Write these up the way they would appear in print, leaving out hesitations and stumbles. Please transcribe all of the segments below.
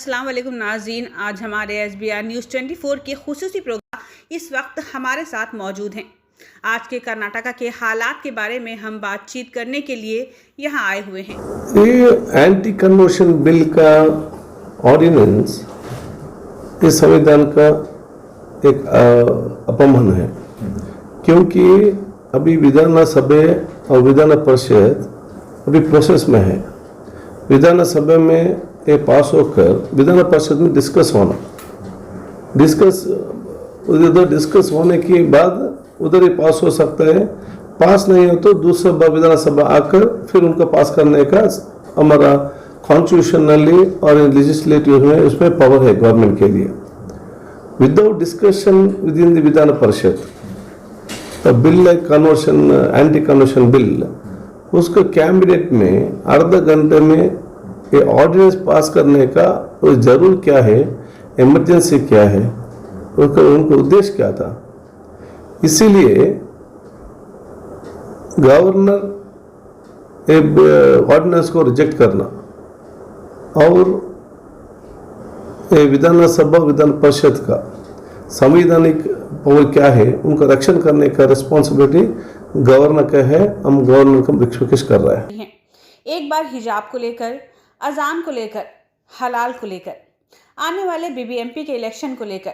अस्सलाम वालेकुम नाज़रीन, आज हमारे SBR न्यूज़ 24 के खुसूसी प्रोग्राम इस वक्त हमारे साथ मौजूद हैं। आज के कर्नाटका के हालात के बारे में हम बातचीत करने के लिए यहाँ आए हुए हैं। ये एंटी कन्वर्शन बिल का ऑर्डिनेंस इस संविधान का एक अपमान है, क्योंकि अभी विधानसभा और विधान परिषद अभी प्रोसेस में है। विधानसभा में ये पास होकर विधान परिषद में डिस्कस होने के बाद उधर ही पास हो सकता है। पास नहीं हो तो दूसरा विधानसभा आकर फिर उनका पास करने का हमारा कॉन्स्टिट्यूशनली और लेजिस्लेटिव में उसमें पावर है गवर्नमेंट के लिए। Without discussion with in the Vidhan Parishad bill like conversion anti conversion bill, उसका कैबिनेट में आधा घंटे में ये ऑर्डिनेंस पास करने का वो जरूर क्या है, इमरजेंसी क्या है, उसका उनका उद्देश्य क्या था। इसीलिए गवर्नर ऑर्डिनेंस को रिजेक्ट करना और विधानसभा विधान परिषद का संवैधानिक पावर क्या है, उनका रक्षण करने का रिस्पॉन्सिबिलिटी गवर्नर का है। हम गवर्नर को रिक्वेस्ट कर रहे हैं। एक बार हिजाब को लेकर, अजान को लेकर, हलाल को लेकर, आने वाले BBMP के इलेक्शन को लेकर,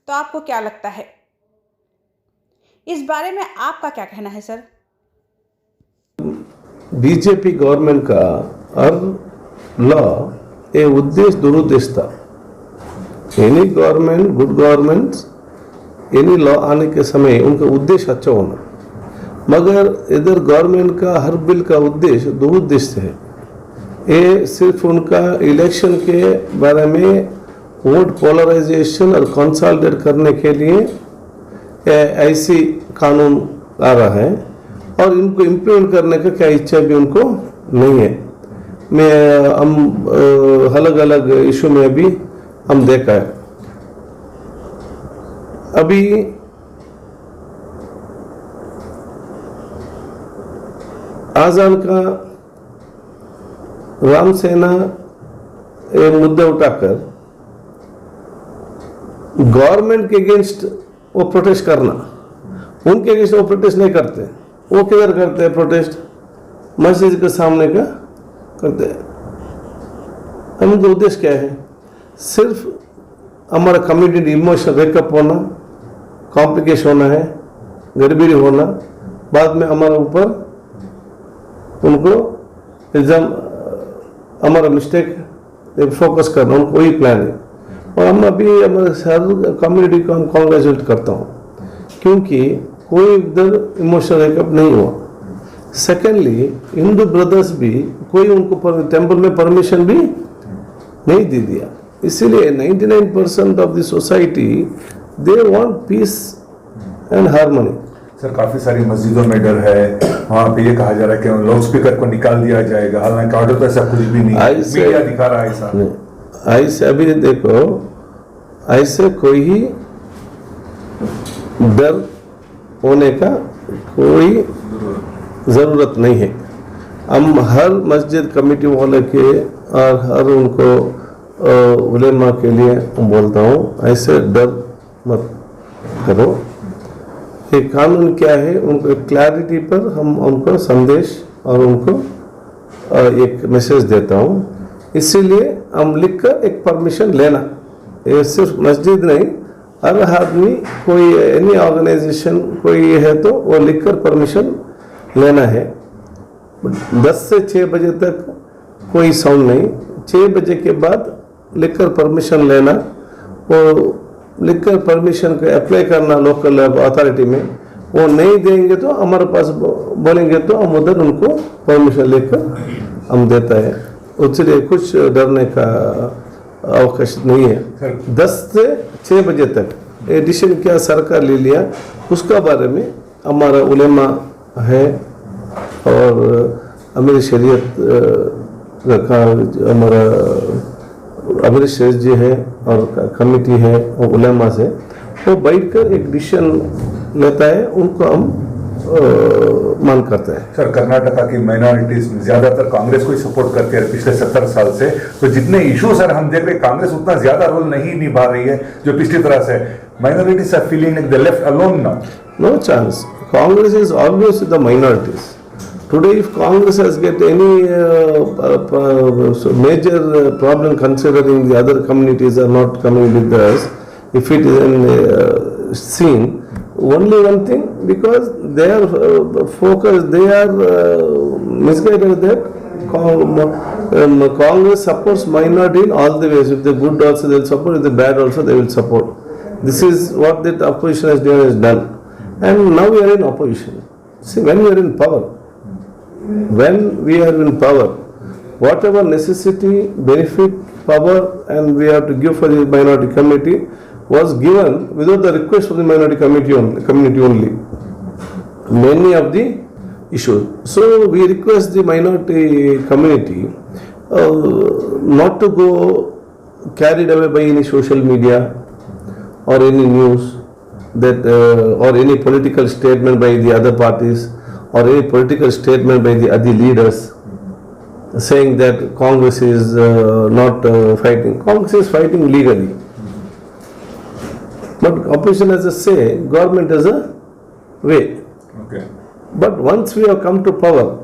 तो आपको क्या लगता है, इस बारे में आपका क्या कहना है सर? बीजेपी गवर्नमेंट का हर लॉ ये उद्देश्य दुरुद्देश्य था। Any government, good government, any law आने के समय उनका उद्देश्य अच्छा होना, मगर इधर गवर्नमेंट का हर बिल का उद्देश्य दुरुद्देश्य है। ये सिर्फ उनका इलेक्शन के बारे में वोट पोलराइजेशन और कंसोलिडेट करने के लिए ऐसी कानून आ रहा है और इनको इम्प्लीमेंट करने का क्या इच्छा भी उनको नहीं है। हम अलग अलग इशू में भी हम देखा है। अभी आजान का राम सेना मुद्दा उठाकर गवर्नमेंट के अगेंस्ट वो प्रोटेस्ट करना, उनके अगेंस्ट वो प्रोटेस्ट नहीं करते। वो किधर करते हैं प्रोटेस्ट? मस्जिद के सामने का करते हैं। उनका उद्देश्य क्या है? सिर्फ हमारा कम्युनिटी इमोशन ब्रेकअप होना, कॉम्प्लिकेशन होना है, गड़बड़ी होना, बाद में हमारे ऊपर उनको इल्जाम, हमारा मिस्टेक फोकस करना, उनको वही प्लान है। और हम अभी हमारे हर कम्युनिटी को हम कॉन्ग्रेचुलेट करता हूँ, क्योंकि कोई इधर इमोशनल ब्रेकअप नहीं हुआ। सेकेंडली, हिंदू ब्रदर्स भी कोई उनको टेम्पल में परमिशन भी नहीं दे दिया। इसीलिए 99% of the society they want piece and harmony. Sir, काफ़ी सारी मस्जिदों में डर है, वहाँ पे ये कहा जा रहा है कि लाउड स्पीकर को निकाल दिया जाएगा, हालांकि ऑर्डर तो ऐसा कुछ भी नहीं है, मीडिया दिखा रहा है ऐसा। ऐसे अभी देखो, ऐसे कोई ही डर होने का कोई ज़रूरत नहीं है। हम हर मस्जिद कमेटी वाले के और हर उनको उलेमा के लिए बोलता हूँ, ऐसे डर मत करो। ये कानून क्या है, उनको क्लैरिटी पर हम उनको संदेश और उनको एक मैसेज देता हूँ। इसीलिए हम लिखकर एक परमिशन लेना, ये सिर्फ मस्जिद नहीं, हर आदमी कोई एनी ऑर्गेनाइजेशन कोई है तो वो लिखकर परमिशन लेना है। 10 से 6 बजे तक कोई साउंड नहीं, 6 बजे के बाद लिखकर परमिशन लेना, वो लिखकर परमिशन को अप्लाई करना लोकल अथॉरिटी में। वो नहीं देंगे तो हमारे पास बोलेंगे तो हम उधर उनको परमिशन लेकर हम देता है। उससे कुछ डरने का अवकाश नहीं है। 10 से 6 बजे तक ये डिसीजन क्या सरकार ले लिया, उसका बारे में हमारा उलेमा है और अमीर शरीयत का हमारा अमीर शरीयत जी है और कमेटी है और उलेमा से वो बैठकर एक डिसीजन लेता है, उनको हम मांग करते हैं। सर, कर्नाटका की माइनॉरिटीज ज्यादातर कांग्रेस को ही सपोर्ट करती है पिछले 70 साल से, तो जितने इशू सर हम देख रहे हैं कांग्रेस उतना ज्यादा रोल नहीं निभा रही है जो पिछली तरह से। Minorities are feeling like they left alone now. No chance. Congress is always with the minorities. Today, if Congress has get any major problem considering the other communities are not coming with us, if it is seen, only one thing, because they are focused, they are misguided that Congress supports minority in all the ways. If the good also they will support, if the bad also they will support. This is what the opposition has done. And now we are in opposition. See, when we are in power, whatever necessity, benefit, power, and we have to give for the minority committee was given without the request of the minority community only. Many of the issues. So we request the minority community not to go carried away by any social media or any news that or any political statement by the other parties or any political statement by the other leaders saying that Congress is not fighting. Congress is fighting legally. But opposition has a say, government has a way. Okay. But once we have come to power,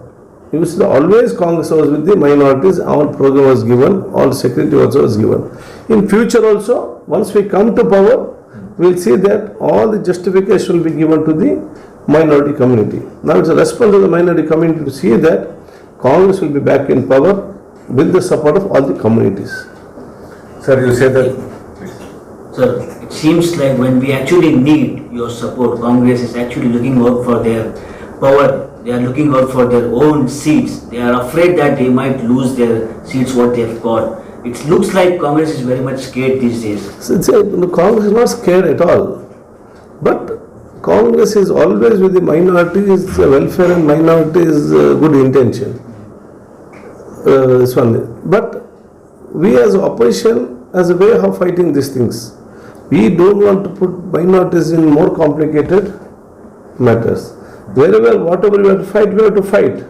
you see always Congress was with the minorities, all program was given, all security also was given. In future also, once we come to power, we will see that all the justification will be given to the minority community. Now it's a response of the minority community to see that Congress will be back in power with the support of all the communities. Sir, you say that. Sir, it seems like when we actually need your support, Congress is actually looking out for their power. They are looking out for their own seats. They are afraid that they might lose their seats what they have got. It looks like Congress is very much scared these days. Congress is not scared at all. But Congress is always with the minorities, welfare and minorities good intention. This one. But we as opposition as a way of fighting these things. We don't want to put minorities in more complicated matters. Wherever, whatever we have to fight, we have to fight.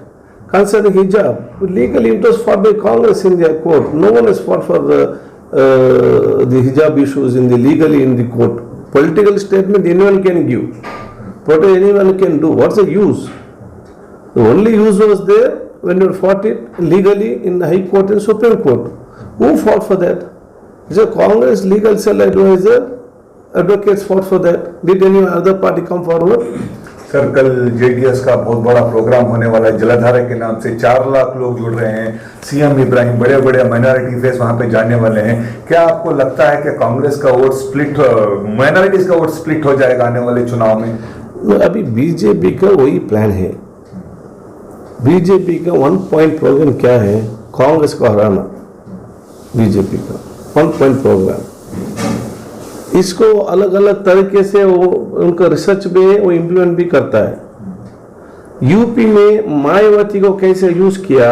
Concerning hijab, legally it was fought by Congress in their court. No one has fought for the hijab issues legally in the court. Political statement anyone can give. What anyone can do. What's the use? The only use was there when you fought it legally in the High Court and Supreme Court. Who fought for that? It's a Congress legal cell advisor, advocates fought for that. Did any other party come forward? Sir, कल JDS का बहुत बड़ा programme होने वाला है जलधारा के नाम से। 4 लाख लोग जुड़ रहे हैं। सीएम इब्राहिम बड़े बड़े माइनॉरिटी फेस वहां पे जाने वाले हैं। क्या आपको लगता है कि कांग्रेस का वोट स्प्लिट, माइनॉरिटीज का वोट स्प्लिट हो जाएगा आने वाले चुनाव में? अभी बीजेपी का वही प्लान है। बीजेपी का 1 पॉइंट प्रोग्राम क्या है? कांग्रेस को हराना। बीजेपी का 1 पॉइंट प्रोग्राम, इसको अलग अलग तरीके से वो उनका रिसर्च में वो इम्प्लीमेंट भी करता है। यूपी में मायावती को कैसे यूज किया,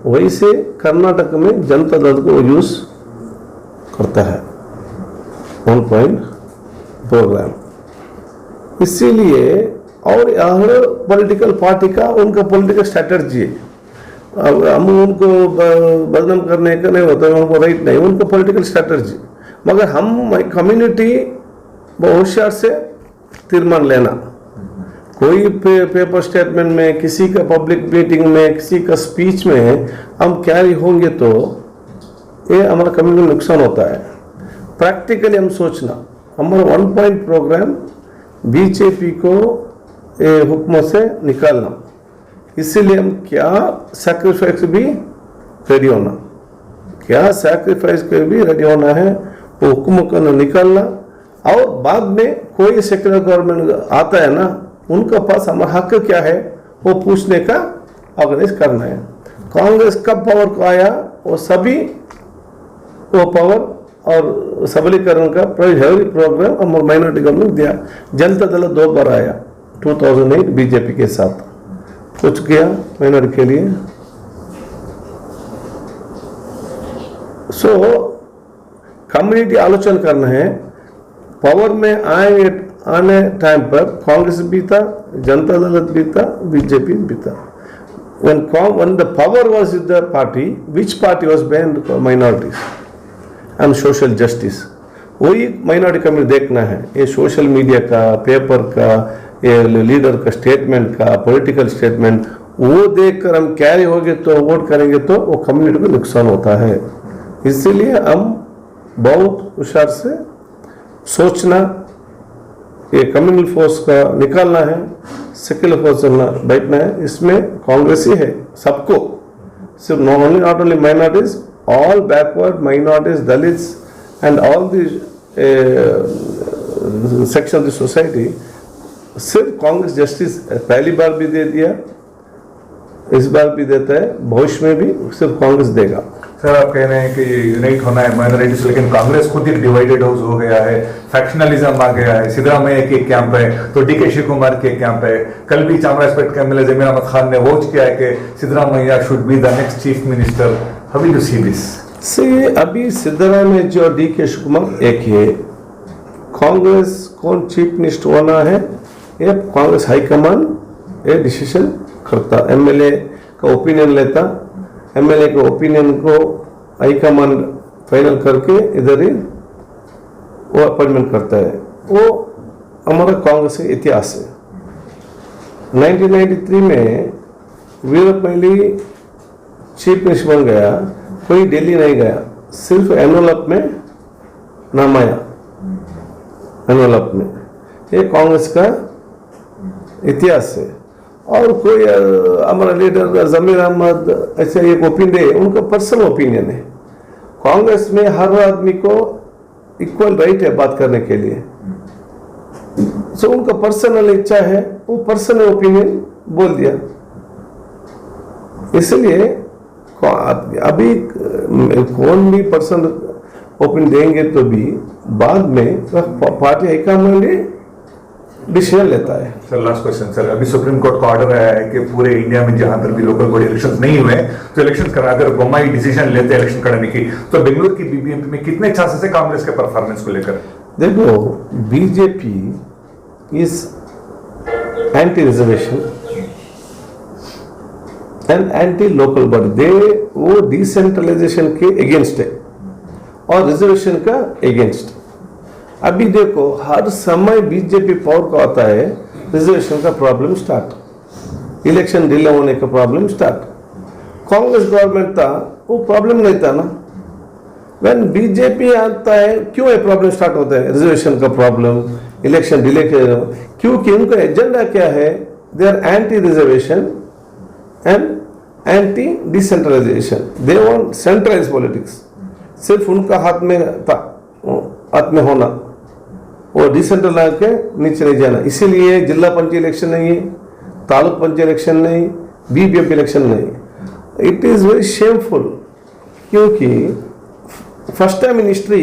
वैसे कर्नाटक में जनता दल को यूज करता है 1 पॉइंट प्रोग्राम। इसीलिए और हर पॉलिटिकल पार्टी का उनका पॉलिटिकल स्ट्रैटेजी है। अब हम उनको बदनाम करने का नहीं होता, उनको राइट नहीं, उनको पॉलिटिकल स्ट्रैटेजी। मगर हम कम्युनिटी बहुत होशियार से तीर्मान लेना। कोई पेपर स्टेटमेंट में, किसी का पब्लिक मीटिंग में, किसी का स्पीच में हम कैरी होंगे तो ये हमारा कम्युनिटी नुकसान होता है। प्रैक्टिकली हम सोचना, हमारा 1 पॉइंट प्रोग्राम बीजेपी को हुक्मों से निकालना, इसीलिए हम क्या सैक्रिफाइस भी रेडी होना, क्या सैक्रिफाइस के भी रेडी होना है, वो हुक्म को निकालना। और बाद में कोई सेक्युलर गवर्नमेंट आता है ना, उनका पास हमारा हक क्या है वो पूछने का ऑर्गेनाइज करना है। कांग्रेस कब पावर को आया, वो सभी वो पावर और सबलीकरण का हेवी प्रोग्राम और माइनॉरिटी गवर्नमेंट दिया। जनता दल 2 बार आया, 2008 बीजेपी के साथ कुछ किया माइनॉरिटी के लिए। कम्युनिटी आलोचना करना है, पावर में आने टाइम पर कांग्रेस भी था, जनता दल भी था, बीजेपी भी था. When the power was with the party, which party was behind minorities and social justice? वही माइनॉरिटी कम्युनिटी देखना है. ये सोशल मीडिया का, पेपर का, ये लीडर का स्टेटमेंट का, पॉलिटिकल स्टेटमेंट, वो देखकर हम कैरी हो गए तो वोट करेंगे तो वो कम्युनिटी को नुकसान होता है. इसीलिए हम बहुत होशियार से सोचना, ये कम्युनल फोर्स का निकालना है, सेक्युलर फोर्स चलना बैठना है. इसमें कांग्रेस ही है सबको, सिर्फ not only minorities, all backward minorities, Dalits and all the section of the society. सिर्फ कांग्रेस जस्टिस पहली बार भी दे दिया, इस बार भी देता है, भविष्य में भी सिर्फ कांग्रेस देगा. सर, आप कह रहे हैं कि यूनाइट होना है माइनॉरिटी से, लेकिन कांग्रेस खुद ही डिवाइडेड हाउस हो गया है, फैक्शनलिज्म आ गया है. सिद्धरामैया के एक कैंप है तो डीके शिव कुमार के एक कैंप है. कल भी चामराजपेट के एमएलए जमीर अहमद खान ने वोट किया है कि Siddaramaiah should be the next chief minister. How will you see this? से अभी सिद्धरामैया जी और डीके शिव कुमार एक है. कांग्रेस कौन चीफ मिनिस्टर होना है ये कांग्रेस हाईकमान ये डिसीजन करता. एमएलए का ओपिनियन लेता, एमएलए के ओपिनियन को हाईकमान फाइनल करके इधर ही वो अपॉइंटमेंट करता है. वो हमारा कांग्रेस का इतिहास है. 1993 में वीरप्प मोइली चीफ मिनिस्टर बन गया, कोई दिल्ली नहीं गया, सिर्फ एनवलप में नाम आया. एनवलप में ये कांग्रेस का इतिहास है. और कोई हमारा लीडर जमीर अहमद ऐसे एक ओपिनियन है, उनका पर्सनल ओपिनियन है. कांग्रेस में हर आदमी को इक्वल राइट है बात करने के लिए. सो उनका पर्सनल इच्छा है, वो पर्सनल ओपिनियन बोल दिया. इसलिए अभी कौन भी पर्सनल ओपिनियन देंगे तो भी बाद में पार्टी हाईकमांड डिसीजन लेता है. सर, लास्ट क्वेश्चन सर, अभी सुप्रीम कोर्ट का ऑर्डर आया है कि पूरे इंडिया में जहां पर भी लोकल बॉडी इलेक्शंस नहीं हुए तो इलेक्शन करा, अगर गोमाई डिसीजन लेते हैं इलेक्शन कराने की, तो बेंगलुरु की बीबीएमपी में कितने चांसेस है कांग्रेस के परफॉर्मेंस को लेकर? देखो, BJP is anti reservation and anti local body. वो डिसेंट्रलाइजेशन के अगेंस्ट है और रिजर्वेशन का अगेंस्ट. अभी देखो, हर समय बीजेपी पावर को आता है, रिजर्वेशन का प्रॉब्लम स्टार्ट, इलेक्शन डिले होने का प्रॉब्लम स्टार्ट. कांग्रेस गवर्नमेंट था वो प्रॉब्लम नहीं था ना. व्हेन बीजेपी आता है क्यों ये प्रॉब्लम स्टार्ट होता है, रिजर्वेशन का प्रॉब्लम, इलेक्शन डिले के. क्योंकि उनका एजेंडा क्या है, they are anti reservation and anti decentralisation. They want centralise politics. सिर्फ उनका हाथ में होना, वो डिसेंट्रलाइज के नीचे नहीं जाना. इसीलिए जिला पंचायत इलेक्शन नहीं है, तालुक पंचायत इलेक्शन नहीं, बीबीएमपी इलेक्शन नहीं. It is very shameful. क्योंकि फर्स्ट टाइम इन हिस्ट्री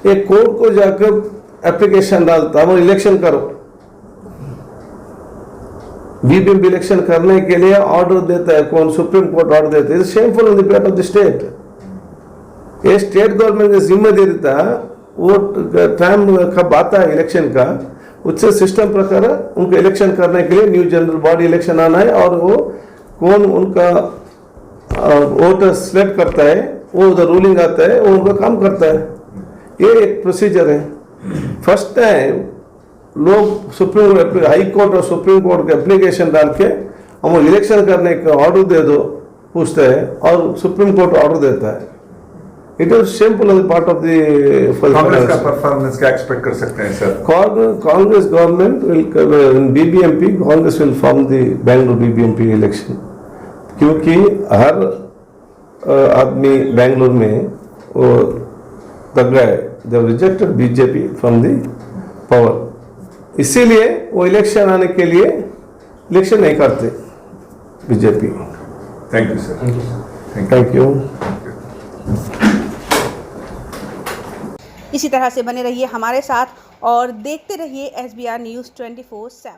एक कोर्ट को जाकर एप्लीकेशन डालता, वो इलेक्शन करो, बीबीएमपी इलेक्शन करने के लिए ऑर्डर देता है कौन, सुप्रीम कोर्ट ऑर्डर देता है. Shameful on the part of the state. ये स्टेट गवर्नमेंट की जिम्मे दे देता, वो टाइम कब आता है इलेक्शन का, उससे सिस्टम प्रकार उनको इलेक्शन करने के लिए न्यू जनरल बॉडी इलेक्शन आना है और वो कौन उनका वोटर सिलेक्ट करता है, वो उधर रूलिंग आता है, वो उनका काम करता है. ये एक प्रोसीजर है. फर्स्ट टाइम लोग सुप्रीम हाई कोर्ट और सुप्रीम कोर्ट के एप्लीकेशन डाल के हम इलेक्शन करने का ऑर्डर दे दो पूछते हैं और सुप्रीम कोर्ट ऑर्डर देता है. It is shameful on the part of the Congress का परफॉर्मेंस क्या एक्सपेक्ट कर सकते हैं sir? Congress government will in BBMP, Congress will form the Bangalore BBMP election. क्योंकि हर आदमी बेंगलुरु में वो तक गए, they rejected BJP from the power. इसीलिए वो इलेक्शन आने के लिए इलेक्शन नहीं करते BJP. Thank you sir. Thank you. इसी तरह से बने रहिए हमारे साथ और देखते रहिए SBR News 24/7.